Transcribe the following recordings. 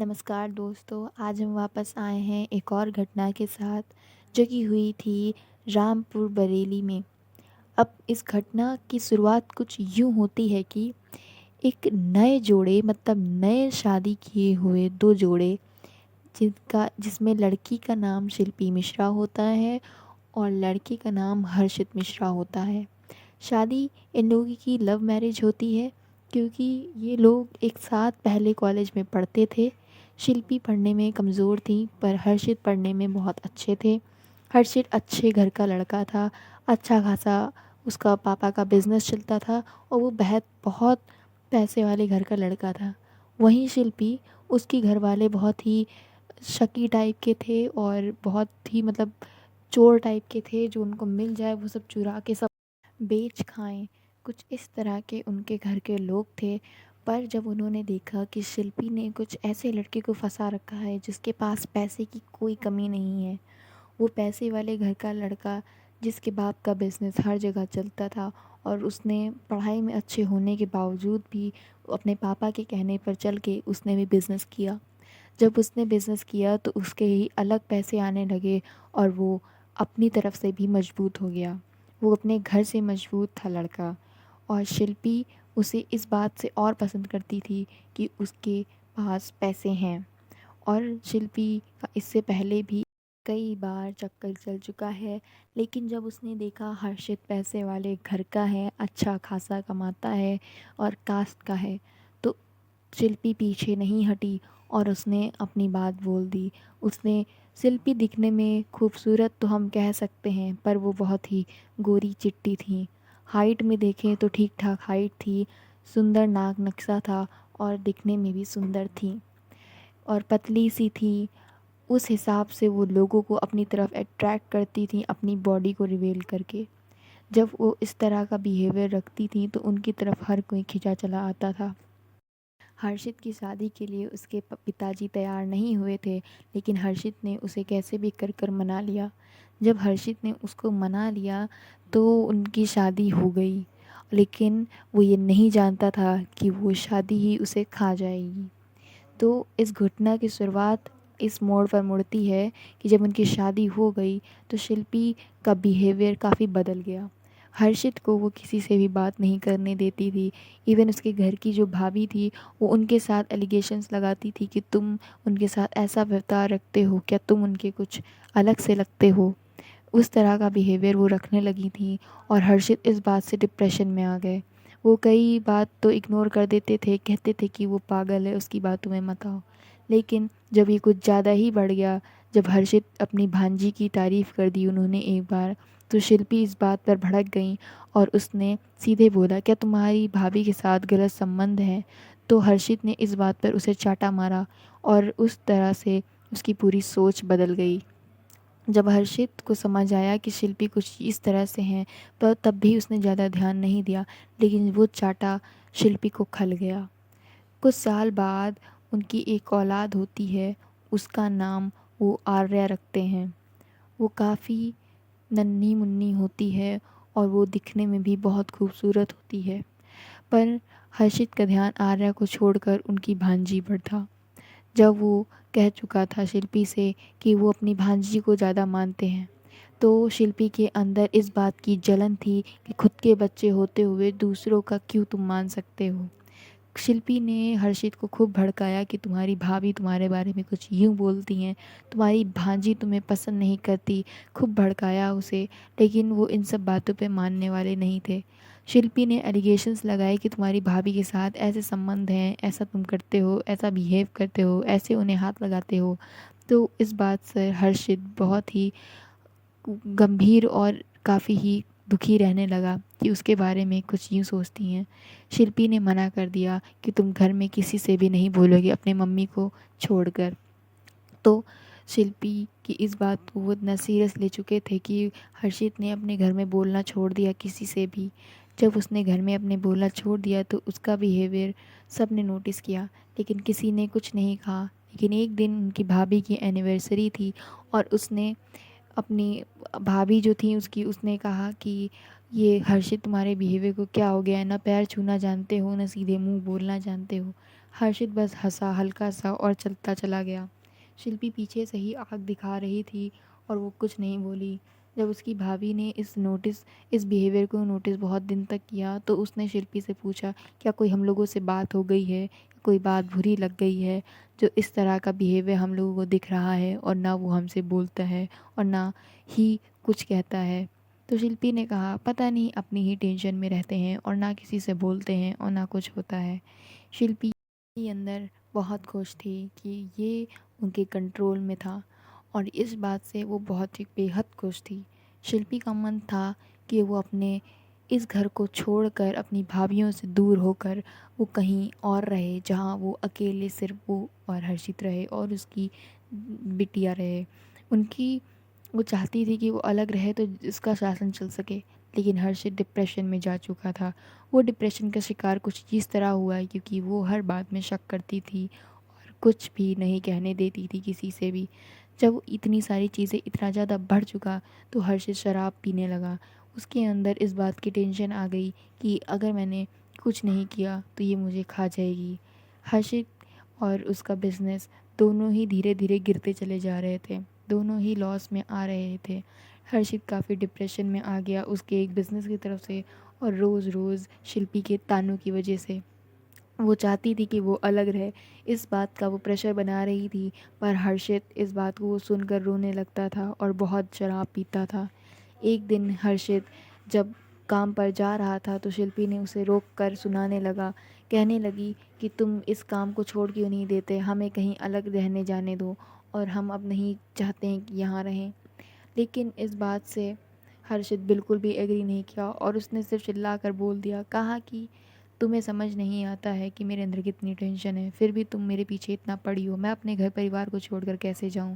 नमस्कार दोस्तों, आज हम वापस आए हैं एक और घटना के साथ जो कि हुई थी रामपुर बरेली में। अब इस घटना की शुरुआत कुछ यूँ होती है कि एक नए जोड़े मतलब नए शादी किए हुए 2 जोड़े जिसमें लड़की का नाम शिल्पी मिश्रा होता है और लड़के का नाम हर्षित मिश्रा होता है। शादी इन लोगों की लव मैरिज होती है क्योंकि ये लोग एक साथ पहले कॉलेज में पढ़ते थे। शिल्पी पढ़ने में कमज़ोर थी पर हर्षित पढ़ने में बहुत अच्छे थे। हर्षित अच्छे घर का लड़का था, अच्छा खासा उसका पापा का बिज़नेस चलता था और वो बहुत पैसे वाले घर का लड़का था। वहीं शिल्पी, उसके घर वाले बहुत ही शकी टाइप के थे और बहुत ही मतलब चोर टाइप के थे, जो उनको मिल जाए वो सब चुरा के सब बेच खाएं। कुछ इस तरह के उनके घर के लोग थे। पर जब उन्होंने देखा कि शिल्पी ने कुछ ऐसे लड़के को फंसा रखा है जिसके पास पैसे की कोई कमी नहीं है, वो पैसे वाले घर का लड़का जिसके बाप का बिज़नेस हर जगह चलता था और उसने पढ़ाई में अच्छे होने के बावजूद भी अपने पापा के कहने पर चल के उसने भी बिज़नेस किया। जब उसने बिज़नेस किया तो उसके ही अलग पैसे आने लगे और वो अपनी तरफ से भी मजबूत हो गया। वो अपने घर से मजबूत था लड़का और शिल्पी उसे इस बात से और पसंद करती थी कि उसके पास पैसे हैं। और शिल्पी का इससे पहले भी कई बार चक्कर चल चुका है, लेकिन जब उसने देखा हर्षित पैसे वाले घर का है, अच्छा खासा कमाता है और कास्ट का है, तो शिल्पी पीछे नहीं हटी और उसने अपनी बात बोल दी। उसने शिल्पी दिखने में खूबसूरत तो हम कह सकते हैं, पर वो बहुत ही गोरी चिट्टी थी। हाइट में देखें तो ठीक ठाक हाइट थी, सुंदर नाक नक्शा था और दिखने में भी सुंदर थी और पतली सी थी। उस हिसाब से वो लोगों को अपनी तरफ अट्रैक्ट करती थी अपनी बॉडी को रिवील करके। जब वो इस तरह का बिहेवियर रखती थी तो उनकी तरफ हर कोई खिंचा चला आता था। हर्षित की शादी के लिए उसके पिताजी तैयार नहीं हुए थे, लेकिन हर्षित ने उसे कैसे भी कर कर मना लिया। जब हर्षित ने उसको मना लिया तो उनकी शादी हो गई, लेकिन वो ये नहीं जानता था कि वो शादी ही उसे खा जाएगी। तो इस घटना की शुरुआत इस मोड़ पर मुड़ती है कि जब उनकी शादी हो गई तो शिल्पी का बिहेवियर काफ़ी बदल गया। हर्षित को वो किसी से भी बात नहीं करने देती थी। इवन उसके घर की जो भाभी थी वो उनके साथ एलिगेशंस लगाती थी कि तुम उनके साथ ऐसा व्यवहार रखते हो, क्या तुम उनके कुछ अलग से लगते हो। उस तरह का बिहेवियर वो रखने लगी थी और हर्षित इस बात से डिप्रेशन में आ गए। वो कई बात तो इग्नोर कर देते थे, कहते थे कि वो पागल है, उसकी बातों में मत आओ। लेकिन जब ये कुछ ज़्यादा ही बढ़ गया, जब हर्षित अपनी भांजी की तारीफ़ कर दी उन्होंने एक बार, तो शिल्पी इस बात पर भड़क गई और उसने सीधे बोला, क्या तुम्हारी भाभी के साथ गलत संबंध है। तो हर्षित ने इस बात पर उसे चाटा मारा और उस तरह से उसकी पूरी सोच बदल गई। जब हर्षित को समझ आया कि शिल्पी कुछ इस तरह से हैं, पर तब भी उसने ज़्यादा ध्यान नहीं दिया, लेकिन वो चाटा शिल्पी को खल गया। कुछ साल बाद उनकी एक औलाद होती है, उसका नाम वो आर्या रखते हैं। वो काफ़ी नन्ही मुन्नी होती है और वो दिखने में भी बहुत खूबसूरत होती है। पर हर्षित का ध्यान आर्या को छोड़कर उनकी भांजी पर था। जब वो कह चुका था शिल्पी से कि वो अपनी भांजी को ज़्यादा मानते हैं, तो शिल्पी के अंदर इस बात की जलन थी कि खुद के बच्चे होते हुए दूसरों का क्यों तुम मान सकते हो। शिल्पी ने हर्षित को खूब भड़काया कि तुम्हारी भाभी तुम्हारे बारे में कुछ यूँ बोलती हैं, तुम्हारी भांजी तुम्हें पसंद नहीं करती। खूब भड़काया उसे, लेकिन वो इन सब बातों पे मानने वाले नहीं थे। शिल्पी ने एलिगेशंस लगाए कि तुम्हारी भाभी के साथ ऐसे संबंध हैं, ऐसा तुम करते हो, ऐसा बिहेव करते हो, ऐसे उन्हें हाथ लगाते हो। तो इस बात से हर्षित बहुत ही गंभीर और काफ़ी ही दुखी रहने लगा कि उसके बारे में कुछ यूँ सोचती हैं। शिल्पी ने मना कर दिया कि तुम घर में किसी से भी नहीं बोलोगे अपने मम्मी को छोड़कर। तो शिल्पी की इस बात को वो इतना सीरियस ले चुके थे कि हर्षित ने अपने घर में बोलना छोड़ दिया किसी से भी। जब उसने घर में अपने बोलना छोड़ दिया तो उसका बिहेवियर सब ने नोटिस किया, लेकिन किसी ने कुछ नहीं कहा। लेकिन एक दिन उनकी भाभी की एनिवर्सरी थी और उसने अपनी भाभी जो थी उसकी, उसने कहा कि ये हर्षित तुम्हारे बिहेवियर को क्या हो गया है, ना पैर छूना जानते हो ना सीधे मुंह बोलना जानते हो। हर्षित बस हँसा हल्का-सा और चलता चला गया। शिल्पी पीछे से ही आँख दिखा रही थी और वो कुछ नहीं बोली। जब उसकी भाभी ने इस बिहेवियर को नोटिस बहुत दिन तक किया, तो उसने शिल्पी से पूछा, क्या कोई हम लोगों से बात हो गई है? कोई बात बुरी लग गई है? जो इस तरह का बिहेवियर हम लोगों को दिख रहा है और ना वो हमसे बोलता है और ना ही कुछ कहता है। तो शिल्पी ने कहा, पता नहीं अपनी ही टेंशन में रहते हैं और ना किसी से बोलते हैं और ना कुछ होता है। शिल्पी के अंदर बहुत खुश थी कि ये उनके कंट्रोल में था और इस बात से वो बहुत ही बेहद खुश थी। शिल्पी का मन था कि वो अपने इस घर को छोड़कर अपनी भाभीयों से दूर होकर वो कहीं और रहे, जहाँ वो अकेले सिर्फ वो और हर्षित रहे और उसकी बिटिया रहे। उनकी वो चाहती थी कि वो अलग रहे तो इसका शासन चल सके, लेकिन हर्षित डिप्रेशन में जा चुका था। वो डिप्रेशन का शिकार कुछ इस तरह हुआ है क्योंकि वो हर बात में शक करती थी और कुछ भी नहीं कहने देती थी किसी से भी। जब इतनी सारी चीज़ें इतना ज़्यादा बढ़ चुका तो हर्षित शराब पीने लगा। उसके अंदर इस बात की टेंशन आ गई कि अगर मैंने कुछ नहीं किया तो ये मुझे खा जाएगी। हर्षित और उसका बिज़नेस दोनों ही धीरे धीरे गिरते चले जा रहे थे, दोनों ही लॉस में आ रहे थे। हर्षित काफ़ी डिप्रेशन में आ गया उसके एक बिज़नेस की तरफ से और रोज़ रोज़ शिल्पी के तानों की वजह से। वो चाहती थी कि वो अलग रहे, इस बात का वो प्रेशर बना रही थी, पर हर्षित इस बात को सुनकर रोने लगता था और बहुत शराब पीता था। एक दिन हर्षित जब काम पर जा रहा था तो शिल्पी ने उसे रोक कर सुनाने लगा, कहने लगी कि तुम इस काम को छोड़ क्यों नहीं देते, हमें कहीं अलग रहने जाने दो और हम अब नहीं चाहते हैं कि यहाँ रहें। लेकिन इस बात से हर्षित बिल्कुल भी एग्री नहीं किया और उसने सिर्फ चिल्ला कर बोल दिया, कहा कि तुम्हें समझ नहीं आता है कि मेरे अंदर कितनी टेंशन है, फिर भी तुम मेरे पीछे इतना पड़ी हो, मैं अपने घर परिवार को छोड़कर कैसे जाऊं।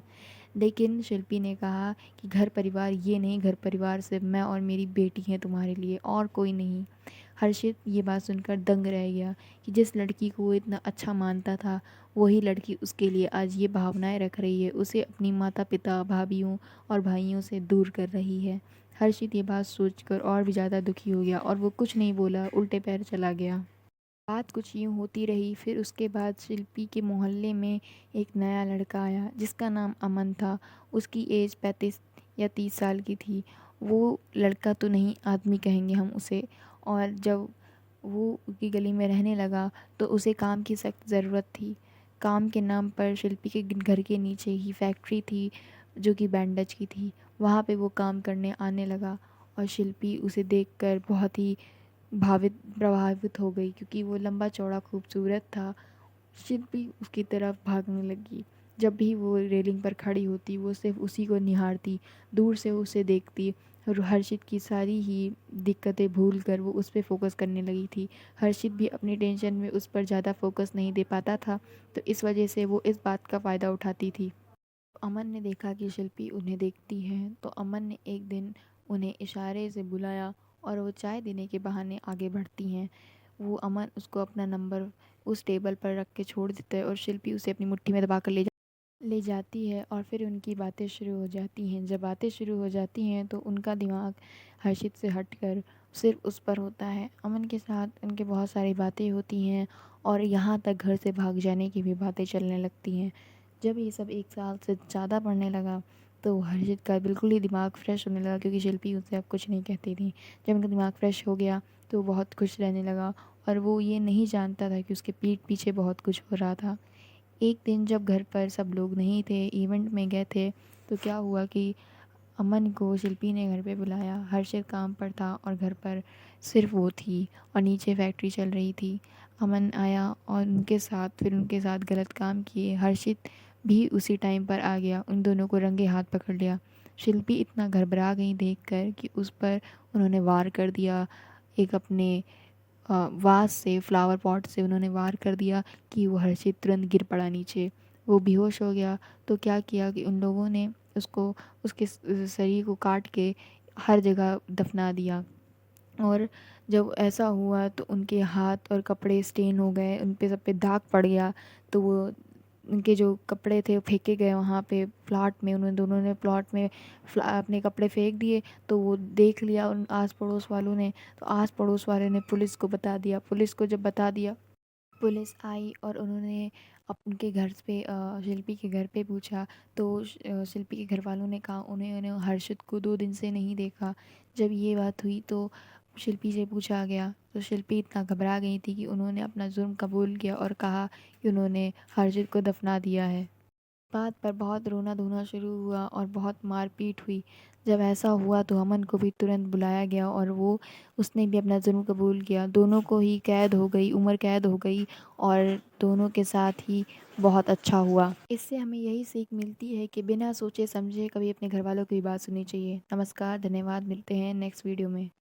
लेकिन शिल्पी ने कहा कि घर परिवार ये नहीं, घर परिवार सिर्फ मैं और मेरी बेटी है तुम्हारे लिए, और कोई नहीं। हर्षित ये बात सुनकर दंग रह गया कि जिस लड़की को वो इतना अच्छा मानता था, वही लड़की उसके लिए आज ये भावनाएं रख रही है, उसे अपनी माता पिता भाभीयों और भाइयों से दूर कर रही है। हर्षित ये बात सोचकर और भी ज़्यादा दुखी हो गया और वो कुछ नहीं बोला, उल्टे पैर चला गया। बात कुछ यूँ होती रही। फिर उसके बाद शिल्पी के मोहल्ले में एक नया लड़का आया जिसका नाम अमन था। उसकी एज 35 या 30 साल की थी। वो लड़का तो नहीं, आदमी कहेंगे हम उसे। और जब वो उसकी गली में रहने लगा तो उसे काम की सख्त ज़रूरत थी। काम के नाम पर शिल्पी के घर के नीचे ही फैक्ट्री थी जो कि बैंडेज की थी। वहाँ पे वो काम करने आने लगा और शिल्पी उसे देखकर बहुत ही प्रभावित हो गई क्योंकि वो लंबा चौड़ा खूबसूरत था। शिल्पी उसकी तरफ भागने लगी। जब भी वो रेलिंग पर खड़ी होती वो सिर्फ उसी को निहारती, दूर से उसे देखती और हर्षित की सारी ही दिक्कतें भूल कर वो उस पर फोकस करने लगी थी। हर्षित भी अपनी टेंशन में उस पर ज़्यादा फोकस नहीं दे पाता था, तो इस वजह से वो इस बात का फ़ायदा उठाती थी। अमन ने देखा कि शिल्पी उन्हें देखती है तो अमन ने एक दिन उन्हें इशारे से बुलाया और वो चाय देने के बहाने आगे बढ़ती हैं। वो अमन उसको अपना नंबर उस टेबल पर रख के छोड़ देता है और शिल्पी उसे अपनी मुट्ठी में दबा कर ले जाती है और फिर उनकी बातें शुरू हो जाती हैं। जब बातें शुरू हो जाती हैं तो उनका दिमाग हर्षित से हटकर सिर्फ उस पर होता है। अमन के साथ उनके बहुत सारी बातें होती हैं और यहाँ तक घर से भाग जाने की भी बातें चलने लगती हैं। जब ये सब 1 साल से ज़्यादा बढ़ने लगा तो हर्षित का बिल्कुल ही दिमाग फ्रेश होने लगा क्योंकि शिल्पी उससे अब कुछ नहीं कहती थी। जब उनका दिमाग फ्रेश हो गया तो वो बहुत खुश रहने लगा और वो ये नहीं जानता था कि उसके पीठ पीछे बहुत कुछ हो रहा था। एक दिन जब घर पर सब लोग नहीं थे, इवेंट में गए थे, तो क्या हुआ कि अमन को शिल्पी ने घर पे बुलाया। हर्षित काम पर था और घर पर सिर्फ वो थी और नीचे फैक्ट्री चल रही थी। अमन आया और उनके साथ गलत काम किए। हर्षित भी उसी टाइम पर आ गया, उन दोनों को रंगे हाथ पकड़ लिया। शिल्पी इतना घबरा गई देखकर कि उस पर उन्होंने वार कर दिया। एक अपने वास से, फ्लावर पॉट से उन्होंने वार कर दिया कि वो हर्षित तुरंत गिर पड़ा नीचे। वो बेहोश हो गया। तो क्या किया कि उन लोगों ने उसको उसके शरीर को काट के हर जगह दफना दिया। और जब ऐसा हुआ तो उनके हाथ और कपड़े स्टेन हो गए, उन पे सब पे दाग पड़ गया। तो वो उनके जो कपड़े थे वो फेंके गए वहाँ पे प्लॉट में। उन्होंने दोनों ने प्लॉट में अपने कपड़े फेंक दिए। तो वो देख लिया उन आस पड़ोस वालों ने, तो आस पड़ोस वाले ने पुलिस को बता दिया। पुलिस को जब बता दिया पुलिस आई और उन्होंने उनके घर पे शिल्पी के घर पे पूछा, तो शिल्पी के घर वालों ने कहा उन्होंने हर्षित को 2 दिन से नहीं देखा। जब ये बात हुई तो शिल्पी से पूछा गया तो शिल्पी इतना घबरा गई थी कि उन्होंने अपना जुर्म कबूल किया और कहा कि उन्होंने हर्षित को दफना दिया है। बात पर बहुत रोना-धोना शुरू हुआ और बहुत मारपीट हुई। जब ऐसा हुआ तो अमन को भी तुरंत बुलाया गया और उसने भी अपना जुर्म कबूल किया। दोनों को ही कैद हो गई, उम्र कैद हो गई और दोनों के साथ ही बहुत अच्छा हुआ। इससे हमें यही सीख मिलती है कि बिना सोचे समझे कभी अपने घरवालों की बात सुननी चाहिए। नमस्कार, धन्यवाद, मिलते हैं नेक्स्ट वीडियो में। तब